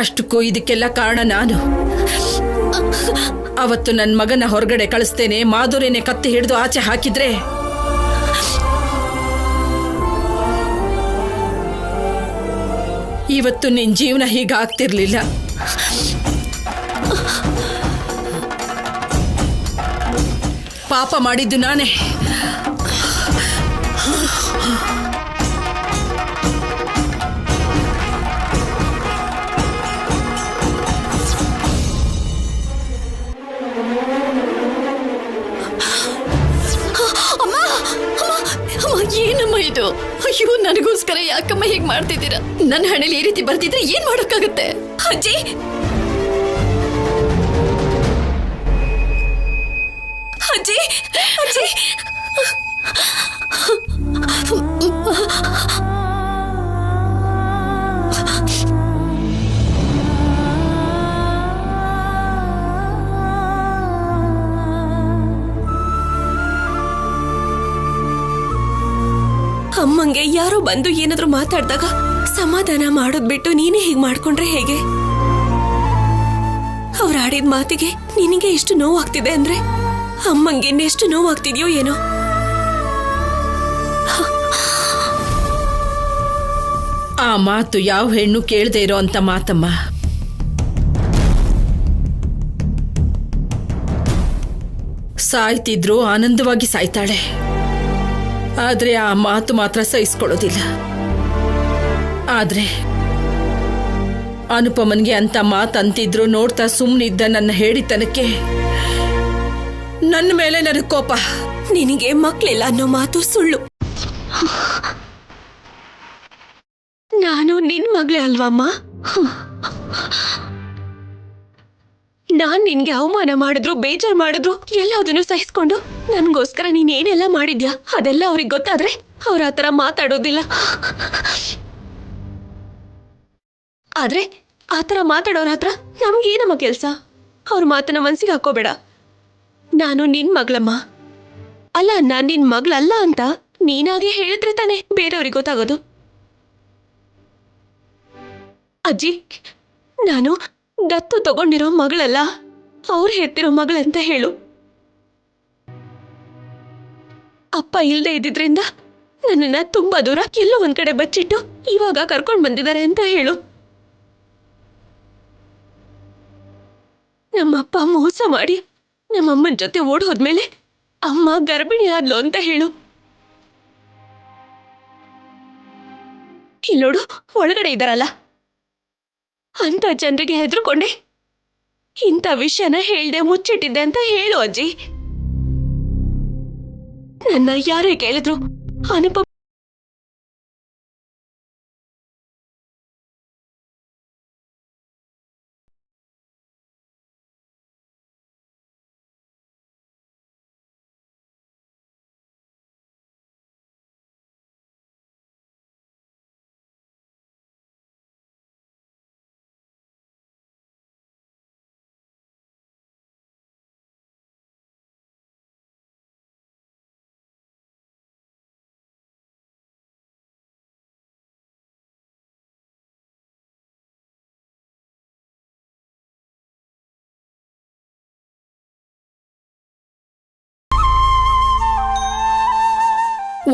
ಅಷ್ಟಕ್ಕೂ ಇದಕ್ಕೆಲ್ಲ ಕಾರಣ ನಾನು. ಅವತ್ತು ನನ್ನ ಮಗನ ಹೊರಗಡೆ ಕಳಿಸ್ತೇನೆ, ಮಾಧುರ್ಯನೇ ಕತ್ತಿ ಹಿಡಿದು ಆಚೆ ಹಾಕಿದ್ರೆ ಇವತ್ತು ನಿನ್ ಜೀವನ ಹೀಗಾಗ್ತಿರ್ಲಿಲ್ಲ. ಪಾಪ ಮಾಡಿದ್ದು ನಾನೇ. ಏನಮ್ಮ ಇದು? ಅಯ್ಯೋ, ನನಗೋಸ್ಕರ ಯಾಕಮ್ಮ ಹೀಗೆ ಮಾಡ್ತಿದ್ದೀರಾ? ನನ್ನ ಹಣೆಲಿ ಈ ರೀತಿ ಬರ್ತಿದ್ರೆ ಏನ್ ಮಾಡೋಕ್ಕಾಗತ್ತೆ? ಅಜ್ಜಿ, ಅಜ್ಜಿ, ಅಜ್ಜಿ. ಅಮ್ಮಂಗೆ ಯಾರೋ ಬಂದು ಏನಾದ್ರೂ ಮಾತಾಡ್ದಾಗ ಸಮಾಧಾನ ಮಾಡೋದ್ ಬಿಟ್ಟು ನೀನೇ ಹೀಗೆ ಮಾಡ್ಕೊಂಡ್ರೆ ಹೇಗೆ? ಅವ್ರು ಆಡಿದ ಮಾತಿಗೆ ನಿನಗೆ ಎಷ್ಟು ನೋವಾಗ್ತಿದೆ ಅಂದ್ರೆ ಅಮ್ಮಂಗೆ ಇನ್ನೆಷ್ಟು ನೋವಾಗ್ತಿದ್ಯೋ ಏನೋ. ಆ ಮಾತು ಯಾವ ಹೆಣ್ಣು ಕೇಳದೆ ಇರೋ ಅಂತ ಮಾತಮ್ಮ. ಸಾಯ್ತಿದ್ರು ಆನಂದವಾಗಿ ಸಾಯ್ತಾಳೆ, ಆದ್ರೆ ಆ ಮಾತು ಮಾತ್ರ ಸಹಿಸ್ಕೊಳ್ಳೋದಿಲ್ಲ. ಆದ್ರೆ ಅನುಪಮನ್ಗೆ ಅಂತ ಮಾತಂತಿದ್ರು ನೋಡ್ತಾ ಸುಮ್ಮನಿದ್ದ ನನ್ನ ಹೇಳಿತನಕ್ಕೆ ನನ್ನ ಮೇಲೆ ನನಗೆ ಕೋಪ. ನಿನಗೆ ಮಕ್ಳಿಲ್ಲ ಅನ್ನೋ ಮಾತು ಸುಳ್ಳು. ನಾನು ನಿನ್ ಮಗಳೇ ಅಲ್ವಮ್ಮ? ನಾನ್ ನಿನ್ಗೆ ಅವಮಾನ ಮಾಡಿದ್ರು, ಬೇಜಾರು ಮಾಡಿದ್ರು ಎಲ್ಲದನ್ನು ಸಹಿಸ್ಕೊಂಡು ನನ್ಗೋಸ್ಕರ ನೀನ್ ಏನೆಲ್ಲ ಮಾಡಿದ್ಯಾ ಅದೆಲ್ಲ ಅವ್ರಿಗೆ ಗೊತ್ತಾದ್ರೆ ಅವ್ರ ಆತರ ಮಾತಾಡೋದಿಲ್ಲ. ಆದ್ರೆ ಆತರ ಮಾತಾಡೋರ ಹತ್ರ ನಮ್ಗೇನಮ್ಮ ಕೆಲ್ಸ? ಅವ್ರ ಮಾತನ್ನ ಮನ್ಸಿಗೆ ಹಾಕೋಬೇಡ. ನಾನು ನಿನ್ ಮಗಳಮ್ಮ. ಅಲ್ಲ, ನಾನ್ ನಿನ್ ಮಗಳಲ್ಲ ಅಂತ ನೀನಾಗೆ ಹೇಳಿದ್ರೆ ತಾನೆ ಬೇರೆಯವ್ರಿಗೆ ಗೊತ್ತಾಗೋದು. ಅಜ್ಜಿ, ನಾನು ದತ್ತು ತಗೊಂಡಿರೋ ಮಗಳಲ್ಲ, ಅವ್ರು ಹೆತ್ತಿರೋ ಮಗಳಂತ ಹೇಳು. ಅಪ್ಪ ಇಲ್ದೇ ಇದ್ದಿದ್ರಿಂದ ನನ್ನನ್ನ ತುಂಬಾ ದೂರ ಎಲ್ಲೋ ಒಂದ್ ಕಡೆ ಬಚ್ಚಿಟ್ಟು ಇವಾಗ ಕರ್ಕೊಂಡ್ ಬಂದಿದ್ದಾರೆ ಅಂತ ಹೇಳು. ನಮ್ಮಪ್ಪ ಮೋಸ ಮಾಡಿ ನಮ್ಮಮ್ಮನ ಜೊತೆ ಓಡ್ ಹೋದ್ಮೇಲೆ ಅಮ್ಮ ಗರ್ಭಿಣಿ ಆದ್ಲು ಅಂತ ಹೇಳು. ಇಲ್ಲೋಡು, ಒಳಗಡೆ ಇದ್ದಾರಲ್ಲ ಅಂತ ಜನರಿಗೆ ಹೆದರ್ಕೊಂಡೆ ಇಂಥ ವಿಷಯನ ಹೇಳ್ದೆ ಮುಚ್ಚಿಟ್ಟಿದ್ದೆ ಅಂತ ಹೇಳು ಅಜ್ಜಿ. ನನ್ನ ಯಾರೇ ಕೇಳಿದ್ರು ಅನುಪಮ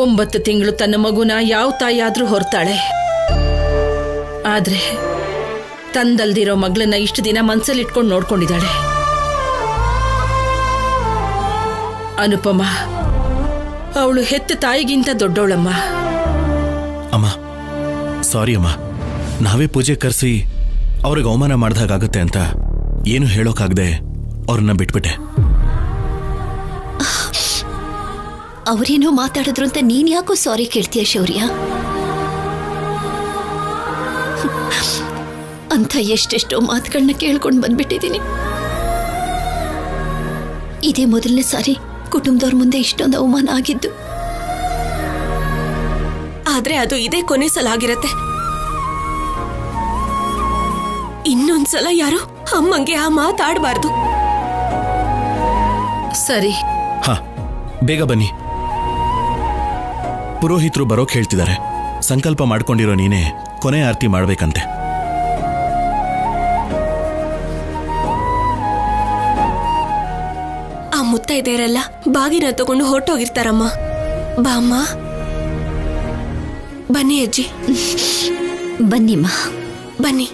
ಒಂಬತ್ತು ತಿಂಗಳು ತನ್ನ ಮಗುನ ಯಾವ ತಾಯಿಯಾದ್ರೂ ಹೊರ್ತಾಳೆ. ಆದ್ರೆ ತಂದಲ್ದಿರೋ ಮಗಳನ್ನ ಇಷ್ಟು ದಿನ ಮನ್ಸಲ್ಲಿ ಇಟ್ಕೊಂಡು ನೋಡ್ಕೊಂಡಿದ್ದಾಳೆ. ಅನುಪಮ ಅವಳು ಹೆತ್ತ ತಾಯಿಗಿಂತ ದೊಡ್ಡವಳಮ್ಮ. ಅಮ್ಮ ಸಾರಿ ಅಮ್ಮ, ನಾವೇ ಪೂಜೆ ಕರೆಸಿ ಅವ್ರಿಗೆ ಅವಮಾನ ಮಾಡ್ದಾಗತ್ತೆ ಅಂತ ಏನು ಹೇಳೋಕ್ಕಾಗದೆ ಅವ್ರನ್ನ ಬಿಟ್ಬಿಟ್ಟೆ. ಅವರೇನೋ ಮಾತಾಡಿದ್ರು ಅಂತ ನೀನ್ ಯಾಕೋ ಸಾರಿ ಕೇಳ್ತೀಯ ಶೌರ್ಯ? ಅಂತ ಎಷ್ಟೆಷ್ಟೋ ಮಾತುಗಳನ್ನ ಕೇಳ್ಕೊಂಡು ಬಂದ್ಬಿಟ್ಟಿದ್ದೀನಿ. ಇದೇ ಮೊದಲನೇ ಸಾರಿ ಕುಟುಂಬದವ್ರ ಮುಂದೆ ಇಷ್ಟೊಂದು ಅವಮಾನ ಆಗಿದ್ದು. ಆದ್ರೆ ಅದು ಇದೇ ಕೊನೆ ಸಲ ಆಗಿರತ್ತೆ. ಇನ್ನೊಂದ್ಸಲ ಯಾರು ಅಮ್ಮಂಗೆ ಆ ಮಾತಾಡಬಾರ್ದು. ಸರಿ, ಹಾ ಬೇಗ ಬನ್ನಿ. ಪುರೋಹಿತರು ಬರೋಕ್ ಹೇಳ್ತಿದ್ದಾರೆ. ಸಂಕಲ್ಪ ಮಾಡ್ಕೊಂಡಿರೋ ನೀನೇ ಕೊನೆ ಆರತಿ ಮಾಡ್ಬೇಕಂತೆ. ಮುತ್ತೈದೆಯರೆಲ್ಲ ಬಾಗಿನ ತಗೊಂಡು ಹೊರಟೋಗಿರ್ತಾರಮ್ಮ. ಬಾ ಅಮ್ಮ. ಬನ್ನಿ ಅಜ್ಜಿ. ಬನ್ನಿಮ್ಮ. ಬನ್ನಿ.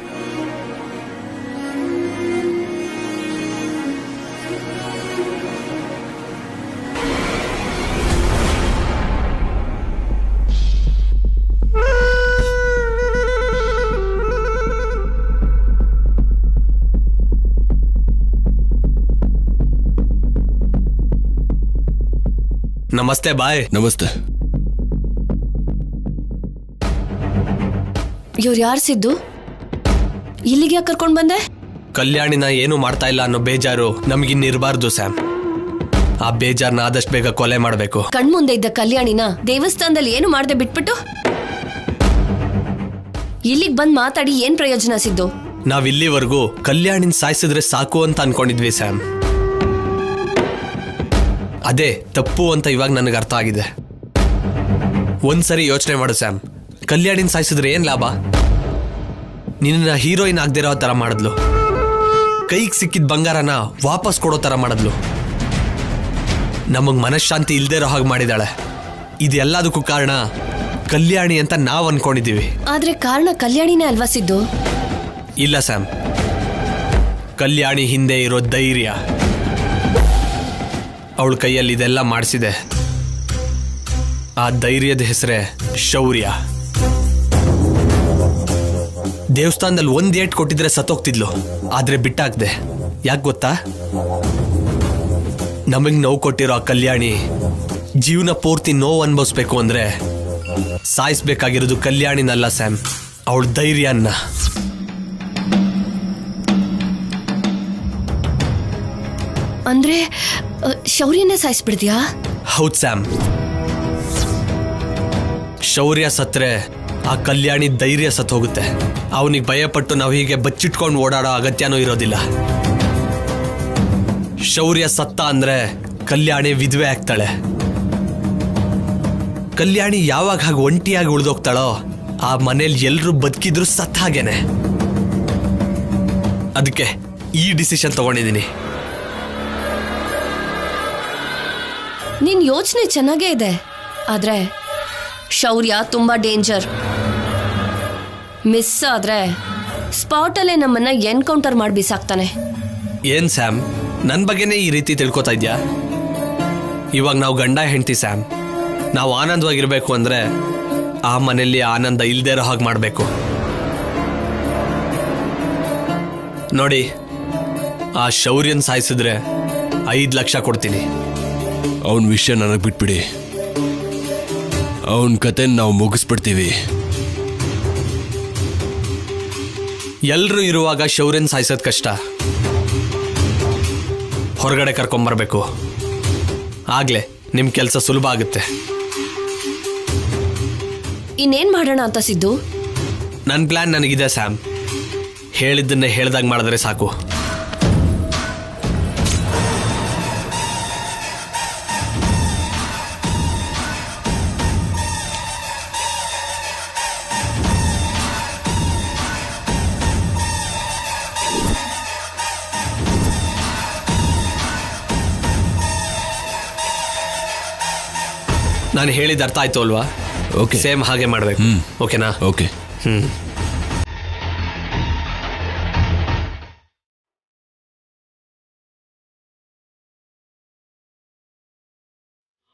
ನಮಸ್ತೆ ಬಾಯ್. ನಮಸ್ತೆ. ಇವ್ರು ಯಾರು ಸಿದ್ದು? ಇಲ್ಲಿಗೆ ಯಾಕೆ ಕರ್ಕೊಂಡು ಬಂದೆ? ಕಲ್ಯಾಣಿನ ಏನು ಮಾಡ್ತಾ ಇಲ್ಲ ಅನ್ನೋ ಬೇಜಾರು ನಮಗಿನ್ನಿರಬಾರ್ದು ಸ್ಯಾಮ್. ಆ ಬೇಜಾರ್ನ ಆದಷ್ಟು ಬೇಗ ಕೊಲೆ ಮಾಡಬೇಕು. ಕಣ್ಮುಂದೆ ಇದ್ದ ಕಲ್ಯಾಣಿನ ದೇವಸ್ಥಾನದಲ್ಲಿ ಏನು ಮಾಡದೆ ಬಿಟ್ಬಿಟ್ಟು ಇಲ್ಲಿಗೆ ಬಂದು ಮಾತಾಡಿ ಏನ್ ಪ್ರಯೋಜನ ಸಿದ್ದು? ನಾವಿಲ್ಲಿವರೆಗೂ ಕಲ್ಯಾಣಿನ ಸಾಯಿಸಿದ್ರೆ ಸಾಕು ಅಂತ ಅನ್ಕೊಂಡಿದ್ವಿ ಸ್ಯಾಮ್. ಅದೇ ತಪ್ಪು ಅಂತ ಇವಾಗ ನನಗೆ ಅರ್ಥ ಆಗಿದೆ. ಒಂದ್ಸರಿ ಯೋಚನೆ ಮಾಡು ಸ್ಯಾಮ್, ಕಲ್ಯಾಣಿನ ಸಾಯಿಸಿದ್ರೆ ಏನ್ ಲಾಭ? ನಿನ್ನ ಹೀರೋಯಿನ್ ಆಗದಿರೋ ತರ ಮಾಡಿದ್ಲು, ಕೈಗೆ ಸಿಕ್ಕಿದ ಬಂಗಾರನ ವಾಪಸ್ ಕೊಡೋ ತರ ಮಾಡಿದ್ಲು, ನಮಗ್ ಮನಃಶಾಂತಿ ಇಲ್ದೇ ಇರೋ ಹಾಗೆ ಮಾಡಿದಾಳೆ. ಇದೆಲ್ಲದಕ್ಕೂ ಕಾರಣ ಕಲ್ಯಾಣಿ ಅಂತ ನಾವ್ ಅನ್ಕೊಂಡಿದೀವಿ. ಆದ್ರೆ ಕಾರಣ ಕಲ್ಯಾಣಿನೇ ಅಲ್ವಾ ಸಿದ್ದು? ಇಲ್ಲ ಸ್ಯಾಮ್, ಕಲ್ಯಾಣಿ ಹಿಂದೆ ಇರೋ ಧೈರ್ಯ, ಅವಳ ಕೈಯಲ್ಲಿ ಇದೆಲ್ಲ ಮಾಡಿಸಿದೆ. ಆ ಧೈರ್ಯದ ಹೆಸರೇ ಶೌರ್ಯ. ದೇವಸ್ಥಾನದಲ್ಲಿ ಒಂದ್ ಏಟ್ ಕೊಟ್ಟಿದ್ರೆ ಸತ್ತೋಗ್ತಿದ್ಲು, ಆದ್ರೆ ಬಿಟ್ಟಾಕ್ದೆ. ಯಾಕೆ ಗೊತ್ತಾ? ನಮಗ್ ನೋವು ಕೊಟ್ಟಿರೋ ಆ ಕಲ್ಯಾಣಿ ಜೀವನ ಪೂರ್ತಿ ನೋವು ಅನ್ಭವಿಸ್ಬೇಕು ಅಂದ್ರೆ ಸಾಯಿಸ್ಬೇಕಾಗಿರೋದು ಕಲ್ಯಾಣಿನಲ್ಲ ಸ್ಯಾಮ್, ಅವಳ ಧೈರ್ಯನ್ನ. ಅಂದ್ರೆ ಶೌರ್ಯನೇ ಸಾಯಿಸ್ಬಿಡ್ತೀಯಾ? ಹೌದ್ ಸ್ಯಾಮ್. ಶೌರ್ಯ ಸತ್ರೆ ಆ ಕಲ್ಯಾಣಿ ಧೈರ್ಯ ಸತ್ ಹೋಗುತ್ತೆ. ಅವನಿಗೆ ಭಯಪಟ್ಟು ನಾವು ಹೀಗೆ ಬಚ್ಚಿಟ್ಕೊಂಡು ಓಡಾಡೋ ಅಗತ್ಯನೂ ಇರೋದಿಲ್ಲ. ಶೌರ್ಯ ಸತ್ತ ಅಂದ್ರೆ ಕಲ್ಯಾಣಿ ವಿಧವೆ ಆಗ್ತಾಳೆ. ಕಲ್ಯಾಣಿ ಯಾವಾಗ ಹಾಗೆ ಒಂಟಿಯಾಗಿ ಉಳಿದೋಗ್ತಾಳೋ ಆ ಮನೇಲಿ ಎಲ್ರು ಬದುಕಿದ್ರು ಸತ್ತ ಹಾಗೇನೆ. ಅದಕ್ಕೆ ಈ ಡಿಸಿಷನ್ ತಗೊಂಡಿದ್ದೀನಿ. ನಿನ್ ಯೋಚನೆ ಚೆನ್ನಾಗೇ ಇದೆ, ಆದ್ರೆ ಶೌರ್ಯ ತುಂಬಾ ಡೇಂಜರ್. ಮಿಸ್ ಆದ್ರೆ ಸ್ಪಾಟಲ್ಲೇ ನಮ್ಮನ್ನ ಎನ್ಕೌಂಟರ್ ಮಾಡಿ ಬಿಸಾಕ್ತಾನೆ. ಏನ್ ಸ್ಯಾಮ್, ನನ್ನ ಬಗ್ಗೆನೇ ಈ ರೀತಿ ತಿಳ್ಕೊತಾ ಇದ್ಯಾ? ಇವಾಗ ನಾವು ಗಂಡ ಹೆಂಡತಿ ಸ್ಯಾಮ್. ನಾವು ಆನಂದವಾಗಿರ್ಬೇಕು ಅಂದ್ರೆ ಆ ಮನೆಯಲ್ಲಿ ಆನಂದ ಇಲ್ದೇ ಇರೋ ಹಾಗೆ ಮಾಡಬೇಕು. ನೋಡಿ, ಆ ಶೌರ್ಯನ್ ಸಾಯಿಸಿದ್ರೆ 5 ಲಕ್ಷ ಕೊಡ್ತೀನಿ. ಅವನ ವಿಷಯ ನನಗೆ ಬಿಟ್ಬಿಡಿ. ಅವನ ಕತೆ ನಾವು ಮುಗಿಸ್ಬಿಡ್ತೀವಿ. ಎಲ್ರು ಇರುವಾಗ ಶೌರ್ಯನ್ ಸಾಯಿಸೋದ್ ಕಷ್ಟ. ಹೊರಗಡೆ ಕರ್ಕೊಂಬರ್ಬೇಕು, ಆಗ್ಲೇ ನಿಮ್ ಕೆಲಸ ಸುಲಭ ಆಗುತ್ತೆ. ಇನ್ನೇನ್ ಮಾಡೋಣ ಅಂತ ಸಿದ್ದು? ನನ್ನ ಪ್ಲಾನ್ ನನಗಿದೆ ಸ್ಯಾಮ್. ಹೇಳಿದ್ದನ್ನೇ ಹೇಳ್ದಾಗ ಮಾಡಿದ್ರೆ ಸಾಕು. ನಾನು ಹೇಳಿದ ಅರ್ಥ ಆಯ್ತು ಅಲ್ವಾ? ಓಕೆ, ಸೇಮ್ ಹಾಗೆ ಮಾಡಬೇಕು. ಓಕೆನಾ? ಓಕೆ.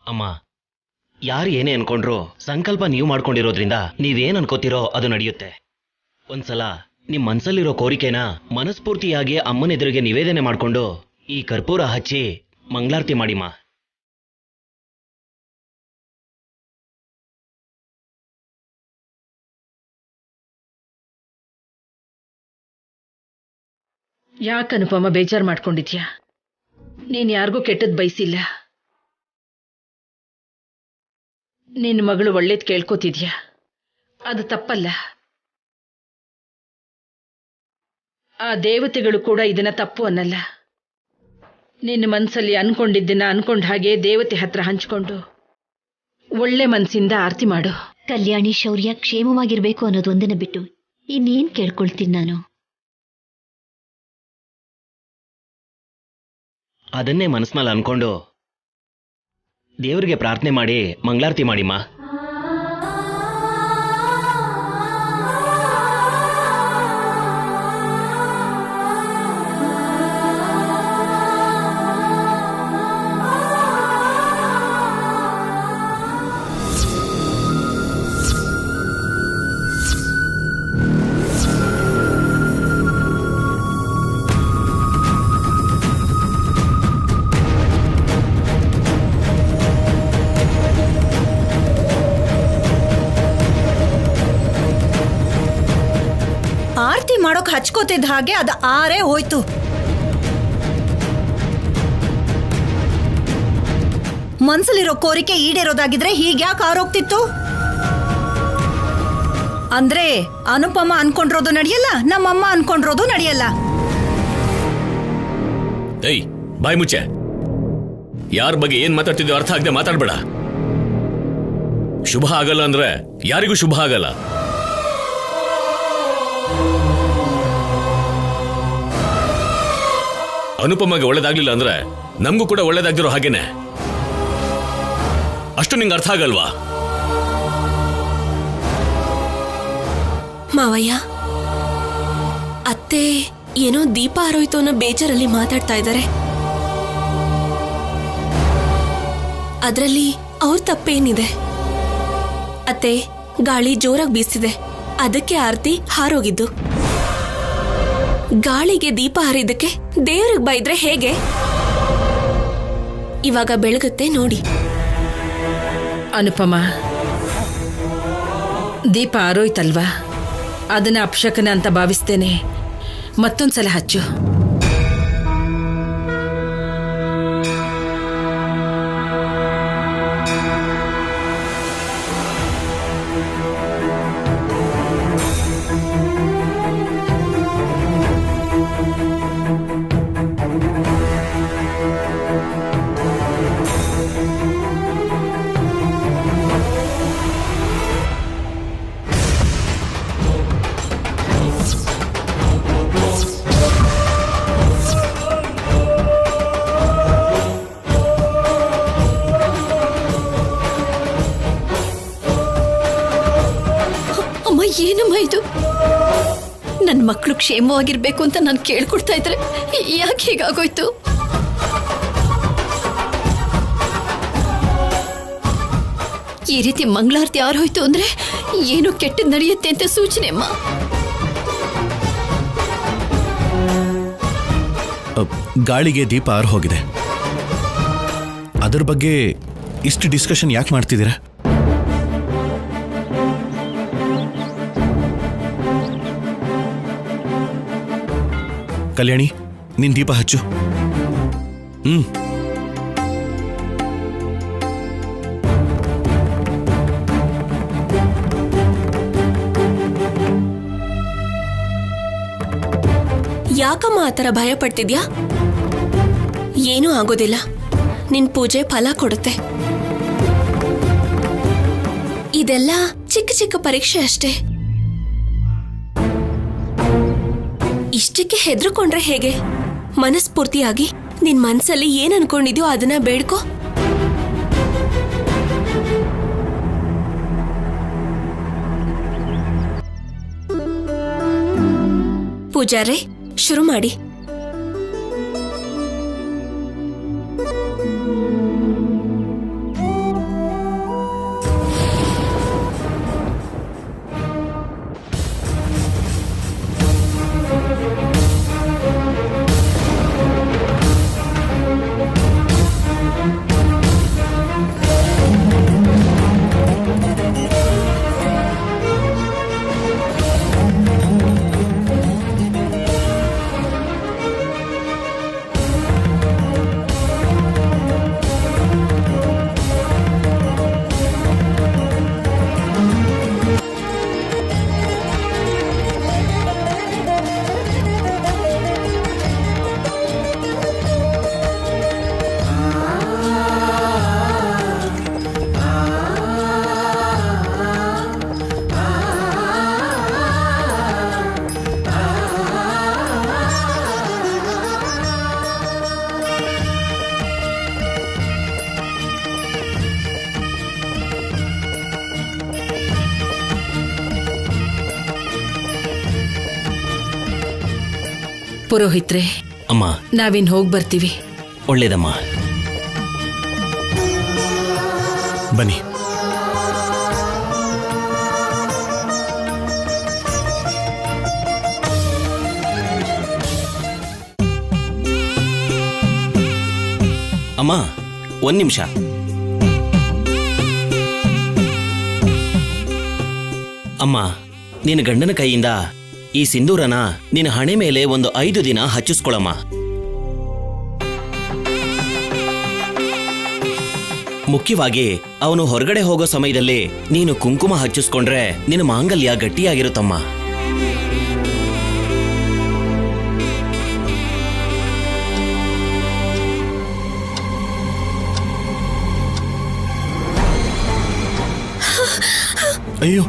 ಅಮ್ಮ, ಯಾರು ಏನೇ ಅನ್ಕೊಂಡ್ರು ಸಂಕಲ್ಪ ನೀವು ಮಾಡ್ಕೊಂಡಿರೋದ್ರಿಂದ ನೀವೇನ್ ಅನ್ಕೋತಿರೋ ಅದು ನಡೆಯುತ್ತೆ. ಒಂದ್ಸಲ ನಿಮ್ ಮನ್ಸಲ್ಲಿರೋ ಕೋರಿಕೆನ ಮನಸ್ಫೂರ್ತಿಯಾಗಿ ಅಮ್ಮನೆದುರಿಗೆ ನಿವೇದನೆ ಮಾಡ್ಕೊಂಡು ಈ ಕರ್ಪೂರ ಹಚ್ಚಿ ಮಂಗಳಾರತಿ ಮಾಡಿಮ್ಮ. ಯಾಕನುಪಮ ಬೇಜಾರು ಮಾಡ್ಕೊಂಡಿದ್ಯಾ? ನೀನ್ ಯಾರಿಗೂ ಕೆಟ್ಟದ್ ಬಯಸಿಲ್ಲ. ನಿನ್ನ ಮಗಳು ಒಳ್ಳೇದ್ ಕೇಳ್ಕೋತಿದ್ಯಾ, ಅದು ತಪ್ಪಲ್ಲ. ಆ ದೇವತೆಗಳು ಕೂಡ ಇದನ್ನ ತಪ್ಪು ಅನ್ನಲ್ಲ. ನಿನ್ನ ಮನಸ್ಸಲ್ಲಿ ಅನ್ಕೊಂಡಿದ್ದನ್ನ ಅನ್ಕೊಂಡ ಹಾಗೆ ದೇವತೆ ಹತ್ರ ಹಂಚ್ಕೊಂಡು ಒಳ್ಳೆ ಮನಸ್ಸಿಂದ ಆರತಿ ಮಾಡು. ಕಲ್ಯಾಣಿ ಶೌರ್ಯ ಕ್ಷೇಮವಾಗಿರ್ಬೇಕು ಅನ್ನೋದೊಂದನ್ನ ಬಿಟ್ಟು ಇನ್ನೇನ್ ಕೇಳ್ಕೊಳ್ತೀನಿ ನಾನು? ಅದನ್ನೇ ಮನಸ್ಸಿನಲ್ಲಿ ಅನ್ಕೊಂಡು ದೇವರಿಗೆ ಪ್ರಾರ್ಥನೆ ಮಾಡಿ ಮಂಗಳಾರತಿ ಮಾಡಿಮ್ಮ. ಆರತಿ ಮಾಡೋಕ್ ಹಚ್ಕೋತಿದ್ದ ಹಾಗೆ ಅದು ಆರೇ ಹೋಯ್ತು. ಮನ್ಸಲ್ಲಿರೋ ಕೋರಿಕೆ ಈಡೇರೋದಾಗಿದ್ರೆ ಹೀಗ್ಯಾಕೆ ಆರೋಗ್ತಿತ್ತು? ಅಂದ್ರೆ ಅನುಪಮ ಅನ್ಕೊಂಡಿರೋದು ನಡೆಯಲ್ಲ, ನಮ್ಮಮ್ಮ ಅನ್ಕೊಂಡಿರೋದು ನಡೆಯಲ್ಲ. ಏಯ್ ಬಾಯ್ ಮುಚ್ಚೆ. ಯಾರ ಬಗ್ಗೆ ಏನ್ ಮಾತಾಡ್ತಿದ್ಯೋ ಅರ್ಥ ಆಗದೆ ಮಾತಾಡ್ಬೇಡ. ಶುಭ ಆಗಲ್ಲ ಅಂದ್ರೆ ಯಾರಿಗೂ ಶುಭ ಆಗಲ್ಲ. ಅನುಪಮಗೆ ಒಳ್ಳೇದಾಗ್ಲಿಲ್ಲ ಅಂದ್ರೆ ನಮಗೂ ಕೂಡ ಒಳ್ಳೇದಾಗ್ದಿರೋ ಹಾಗೇನೆ. ಅಷ್ಟು ನಿಂಗೆ ಅರ್ಥ ಆಗಲ್ವಾ? ಮಾವಯ್ಯ, ಅತ್ತೆ ಏನೋ ದೀಪ ಆರೋಯ್ತು ಅನ್ನೋ ಬೇಜಾರಲ್ಲಿ ಮಾತಾಡ್ತಾ ಇದ್ದಾರೆ. ಅದರಲ್ಲಿ ಅವ್ರ ತಪ್ಪೇನಿದೆ? ಅತ್ತೆ, ಗಾಳಿ ಜೋರಾಗಿ ಬೀಸ್ತಿದೆ, ಅದಕ್ಕೆ ಆರತಿ ಹಾರೋಗಿದ್ದು. ಗಾಳಿಗೆ ದೀಪ ಹಾರಿದ್ದಕ್ಕೆ ದೇವ್ರಿಗೆ ಬೈದ್ರೆ ಹೇಗೆ? ಇವಾಗ ಬೆಳಗುತ್ತೆ ನೋಡಿ. ಅನುಪಮ, ದೀಪ ಆರೋಯ್ತಲ್ವಾ, ಅದನ್ನ ಅಪಶಕನ ಅಂತ ಭಾವಿಸ್ತೇನೆ. ಮತ್ತೊಂದ್ಸಲ ಹಚ್ಚು. ಏನಮ್ಮ ಇದು? ನನ್ನ ಮಕ್ಕಳು ಕ್ಷೇಮವಾಗಿರ್ಬೇಕು ಅಂತ ನಾನು ಕೇಳ್ಕೊಡ್ತಾ ಇದ್ರೆ ಯಾಕೆ ಹೀಗಾಗೋಯ್ತು? ಈ ರೀತಿ ಮಂಗಳಾರತಿ ಆರೋಯ್ತು ಅಂದ್ರೆ ಏನೋ ಕೆಟ್ಟದ್ ನಡೆಯುತ್ತೆ ಅಂತ ಸೂಚನೆ ಅಮ್ಮ. ಗಾಳಿಗೆ ದೀಪ ಆರು ಹೋಗಿದೆ. ಅದ್ರ ಬಗ್ಗೆ ಇಷ್ಟು ಡಿಸ್ಕಷನ್ ಯಾಕೆ ಮಾಡ್ತಿದ್ದೀರಾ? ಕಲ್ಯಾಣಿ, ನಿನ್ ದೀಪ ಹಚ್ಚು. ಯಾಕಮ್ಮ ಆ ಥರ ಭಯ ಪಡ್ತಿದ್ಯಾ? ಏನೂ ಆಗೋದಿಲ್ಲ. ನಿನ್ ಪೂಜೆ ಫಲ ಕೊಡುತ್ತೆ. ಇದೆಲ್ಲ ಚಿಕ್ಕ ಚಿಕ್ಕ ಪರೀಕ್ಷೆ ಅಷ್ಟೇ. ಇಷ್ಟಕ್ಕೆ ಹೆದರ್ಕೊಂಡ್ರೆ ಹೇಗೆ? ಮನಸ್ಫೂರ್ತಿಯಾಗಿ ನಿನ್ ಮನ್ಸಲ್ಲಿ ಏನ್ ಅನ್ಕೊಂಡಿದ್ಯೋ ಅದನ್ನ ಬೇಡ್ಕೋ. ಪೂಜಾರೆ, ಶುರು ಮಾಡಿ. ಪುರೋಹಿತ್ರೆ, ಅಮ್ಮ. ನಾವಿನ್ ಹೋಗಿ ಬರ್ತೀವಿ. ಒಳ್ಳೇದಮ್ಮ. ಬನ್ನಿ. ಅಮ್ಮ, ಒಂದ್ ನಿಮಿಷ. ಅಮ್ಮ, ನಿನ್ನ ಗಂಡನ ಕೈಯಿಂದ ಈ ಸಿಂಧೂರನ ನಿನ್ನ ಹಣೆ ಮೇಲೆ ಒಂದು 5 ದಿನ ಹಚ್ಚಿಸ್ಕೊಳಮ್ಮ. ಮುಖ್ಯವಾಗಿ ಅವನು ಹೊರಗಡೆ ಹೋಗೋ ಸಮಯದಲ್ಲಿ ನೀನು ಕುಂಕುಮ ಹಚ್ಚಿಸ್ಕೊಂಡ್ರೆ ನಿನ್ನ ಮಾಂಗಲ್ಯ ಗಟ್ಟಿಯಾಗಿರುತ್ತಮ್ಮ. ಅಯ್ಯೋ,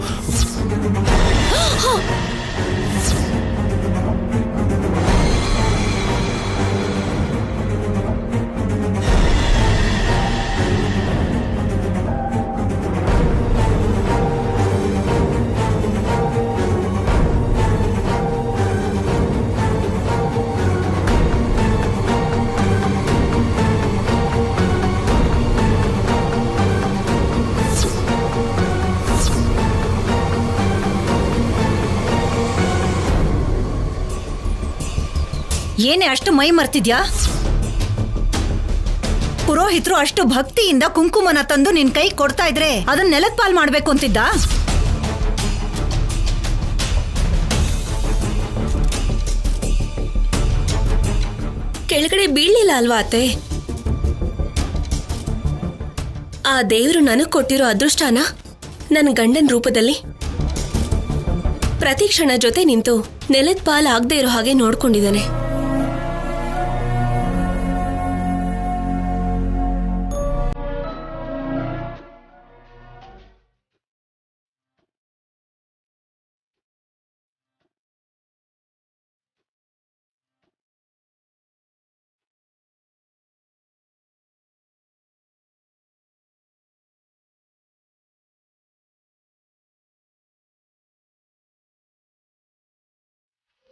ಏನೇ ಅಷ್ಟು ಮೈ ಮರ್ತಿದ್ಯಾ? ಪುರೋಹಿತರು ಅಷ್ಟು ಭಕ್ತಿಯಿಂದ ಕುಂಕುಮನ ತಂದು ನಿನ್ ಕೈ ಕೊಡ್ತಾ ಇದ್ರೆ ಅದನ್ನ ನೆಲದ ಪಾಲ್ ಮಾಡ್ಬೇಕು ಅಂತಿದ್ದ? ಕೆಳಗಡೆ ಬೀಳ್ಲಿಲ್ಲ ಅಲ್ವಾ ಅತ್ತೆ? ಆ ದೇವರು ನನಗ್ ಕೊಟ್ಟಿರೋ ಅದೃಷ್ಟನ ನನ್ನ ಗಂಡನ ರೂಪದಲ್ಲಿ ಪ್ರತಿ ಕ್ಷಣ ಜೊತೆ ನಿಂತು ನೆಲದ ಪಾಲ್ ಆಗದೆ ಇರೋ ಹಾಗೆ ನೋಡ್ಕೊಂಡಿದ್ದಾನೆ.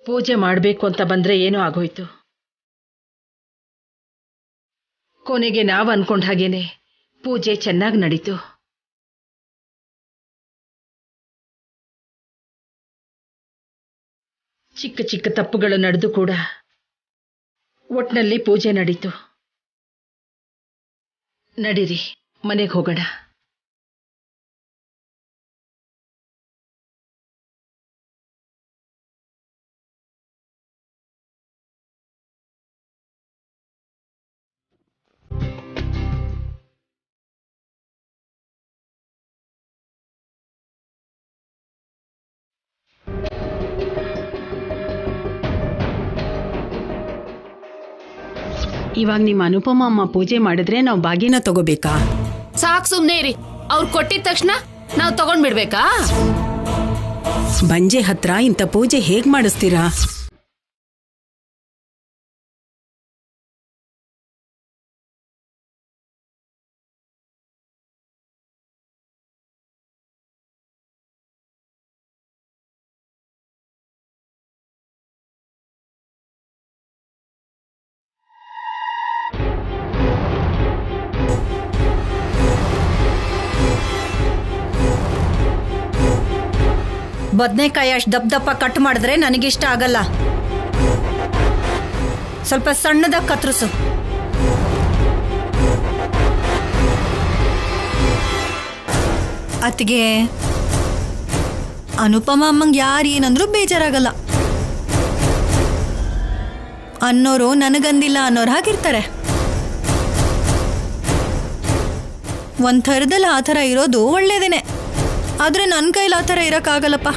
ಪೂಜೆ ಮಾಡಬೇಕು ಅಂತ ಬಂದ್ರೆ ಏನೋ ಆಗೋಯ್ತು. ಕೊನೆಗೆ ನಾವು ಅನ್ಕೊಂಡ ಹಾಗೇನೆ ಪೂಜೆ ಚೆನ್ನಾಗಿ ನಡೀತು. ಚಿಕ್ಕ ಚಿಕ್ಕ ತಪ್ಪುಗಳು ನಡೆದು ಕೂಡ ಒಟ್ನಲ್ಲಿ ಪೂಜೆ ನಡೀತು. ನಡೀರಿ, ಮನೆಗೆ ಹೋಗೋಣ. ಇವಾಗ ನಿಮ್ಮ ಅನುಪಮ ಅಮ್ಮ ಪೂಜೆ ಮಾಡಿದ್ರೆ ನಾವು ಬಾಗಿನ ತಗೋಬೇಕಾ? ಸಾಕ್ ಸುಮ್ನೆ ಇರಿ. ಅವ್ರು ಕೊಟ್ಟಿದ ತಕ್ಷಣ ನಾವು ತಗೊಂಡ್ಬಿಡ್ಬೇಕಾ? ಬಂಜೆ ಹತ್ರ ಇಂಥ ಪೂಜೆ ಹೇಗ್ ಮಾಡಿಸ್ತೀರಾ? ಬದನೆಕಾಯಿ ಅಷ್ಟು ದಪ್ಪ ದಪ್ಪ ಕಟ್ ಮಾಡಿದ್ರೆ ನನಗಿಷ್ಟ ಆಗಲ್ಲ. ಸ್ವಲ್ಪ ಸಣ್ಣದಾಗಿ ಕತ್ತರಿಸು. ಅತ್ತಿಗೆ, ಅನುಪಮ ಅಮ್ಮಂಗೆ ಯಾರು ಏನಂದ್ರೂ ಬೇಜಾರಾಗಲ್ಲ. ಅನ್ನೋರು ನನಗಂದಿಲ್ಲ ಅನ್ನೋರು ಹಾಗಿರ್ತಾರೆ. ಒಂದ್ ಥರದಲ್ಲಿ ಆ ಥರ ಇರೋದು ಒಳ್ಳೇದೇನೆ. ಆದ್ರೆ ನನ್ನ ಕೈಲಿ ಆ ಥರ ಇರೋಕ್ಕಾಗಲ್ಲಪ್ಪ.